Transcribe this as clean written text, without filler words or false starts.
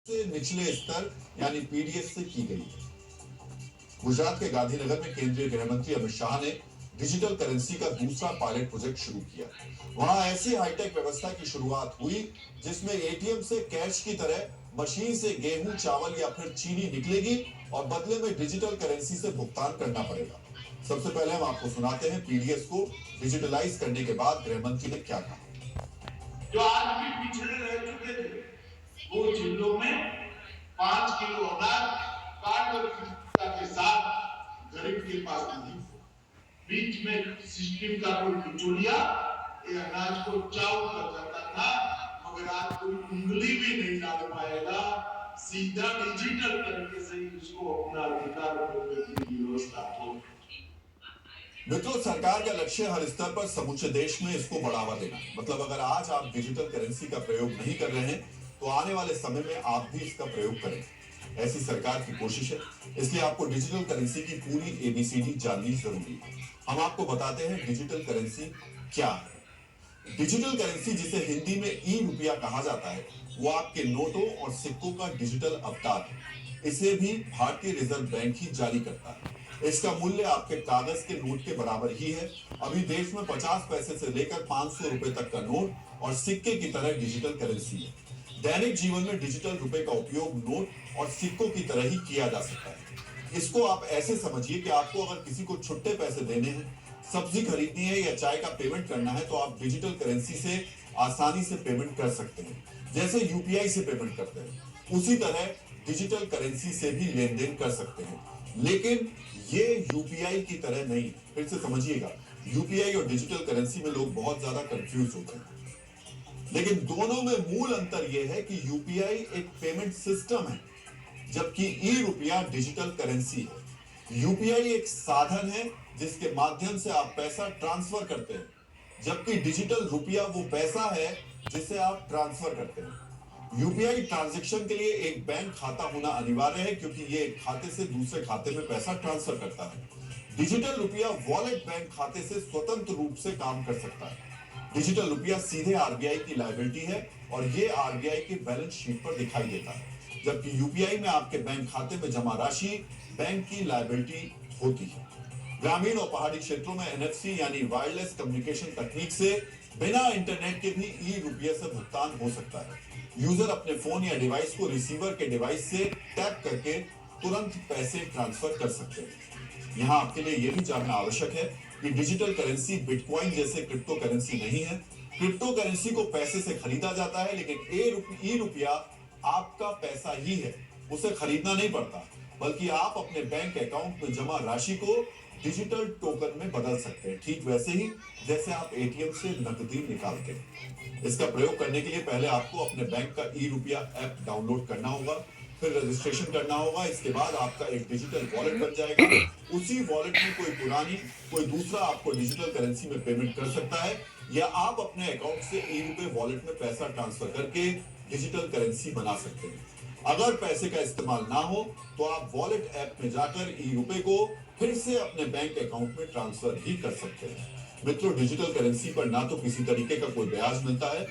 से निचले स्तर यानी पीडीएस से की गई है। गुजरात के गांधीनगर में केंद्रीय गृह मंत्री अमित शाह ने डिजिटल करेंसी का दूसरा पायलट प्रोजेक्ट शुरू किया। वहां ऐसी हाईटेक व्यवस्था की शुरुआत हुई जिसमें एटीएम से कैश की तरह मशीन से गेहूं, चावल या फिर चीनी निकलेगी और बदले में डिजिटल करेंसी से भुगतान करना पड़ेगा। सबसे पहले हम आपको सुनाते हैं पीडीएस को डिजिटलाइज करने के बाद गृह मंत्री ने क्या कहा। जो आज भी पिछड़े रह चुके थे, वो जिलों में 5 किलो अनाज कार्ड और किस्ता के साथ गरीब के पास नहीं। बीच में सिस्टम का कोई बिचौलिया ये अनाज को चाव कर जाता था, मगर आज कोई उंगली भी नहीं डाल पाएगा। सीधा डिजिटल तरीके से उसको अपना अधिकार देने की व्यवस्था हो। मित्रों, सरकार का लक्ष्य हर स्तर पर समूचे देश में इसको बढ़ावा देना। मतलब अगर आज आप डिजिटल करेंसी का प्रयोग नहीं कर रहे हैं तो आने वाले समय में आप भी इसका प्रयोग करें, ऐसी सरकार की कोशिश है। इसलिए आपको डिजिटल करेंसी की पूरी एबीसीडी जाननी जरूरी है। हम आपको बताते हैं डिजिटल करेंसी क्या है। डिजिटल करेंसी, जिसे हिंदी में ई रुपया कहा जाता है, वो आपके नोटों और सिक्कों का डिजिटल अवतार है। इसे भी भारतीय रिजर्व बैंक ही जारी करता है। इसका मूल्य आपके कागज के नोट के बराबर ही है। अभी देश में 50 पैसे से लेकर 500 रुपए तक का नोट और सिक्के की तरह डिजिटल करेंसी है। दैनिक जीवन में डिजिटल रुपए का उपयोग नोट और सिक्कों की तरह ही किया जा सकता है। इसको आप ऐसे समझिए कि आपको अगर किसी को छुट्टे पैसे देने हैं, सब्जी खरीदनी है या चाय का पेमेंट करना है, तो आप डिजिटल करेंसी से आसानी से पेमेंट कर सकते हैं। जैसे यूपीआई से पेमेंट करते हैं, उसी तरह डिजिटल करेंसी से भी लेन देन कर सकते हैं। लेकिन ये यूपीआई की तरह नहीं। फिर से समझिएगा, यूपीआई और डिजिटल करेंसी में लोग बहुत ज्यादा कंफ्यूज होते हैं। लेकिन दोनों में मूल अंतर यह है कि यूपीआई एक पेमेंट सिस्टम है, जबकि ई रुपया डिजिटल करेंसी है। यूपीआई एक साधन है जिसके माध्यम से आप पैसा ट्रांसफर करते हैं, जबकि डिजिटल रुपया वो पैसा है जिसे आप ट्रांसफर करते हैं। यूपीआई ट्रांजैक्शन के लिए एक बैंक खाता होना अनिवार्य है, क्योंकि ये एक खाते से दूसरे खाते में पैसा ट्रांसफर करता है। डिजिटल रुपया वॉलेट बैंक खाते से स्वतंत्र रूप से काम कर सकता है। डिजिटल रुपया सीधे आरबीआई की लायबिलिटी है और ये आरबीआई के बैलेंस शीट पर दिखाई देता है, जबकि यूपीआई में आपके बैंक खाते में जमा राशि बैंक की लायबिलिटी होती है। ग्रामीण और पहाड़ी क्षेत्रों में एनएफसी यानी वायरलेस कम्युनिकेशन तकनीक से बिना इंटरनेट के भी ई रुपये से भुगतान हो सकता है। यूजर अपने फोन या डिवाइस को रिसीवर के डिवाइस से टैप करके तुरंत पैसे ट्रांसफर कर सकते हैं। यहाँ आपके लिए यह भी जानना आवश्यक है कि डिजिटल करेंसी बिटकॉइन जैसे क्रिप्टो करेंसी नहीं है। क्रिप्टो करेंसी को पैसे से खरीदा जाता है, लेकिन ई रुपया आपका पैसा ही है। उसे खरीदना नहीं पड़ता, बल्कि आप अपने बैंक अकाउंट में जमा राशि को डिजिटल टोकन में बदल सकते हैं, ठीक वैसे ही जैसे आप एटीएम से नकदी निकालते हैं। इसका प्रयोग करने के लिए पहले आपको अपने बैंक का ई रुपया ऐप डाउनलोड करना होगा, फिर रजिस्ट्रेशन करना होगा। इसके बाद आपका एक डिजिटल वॉलेट बन जाएगा। उसी वॉलेट में कोई दूसरा आपको डिजिटल करेंसी में पेमेंट कर सकता है, या आप अपने अकाउंट से ई रुपये वॉलेट में पैसा ट्रांसफर करके डिजिटल करेंसी बना सकते हैं। अगर पैसे का इस्तेमाल ना हो तो आप वॉलेट ऐप में जाकर ई रुपये को फिर से अपने बैंक अकाउंट में ट्रांसफर भी कर सकते हैं। मित्रों, डिजिटल करेंसी पर ना तो किसी तरीके का कोई ब्याज मिलता है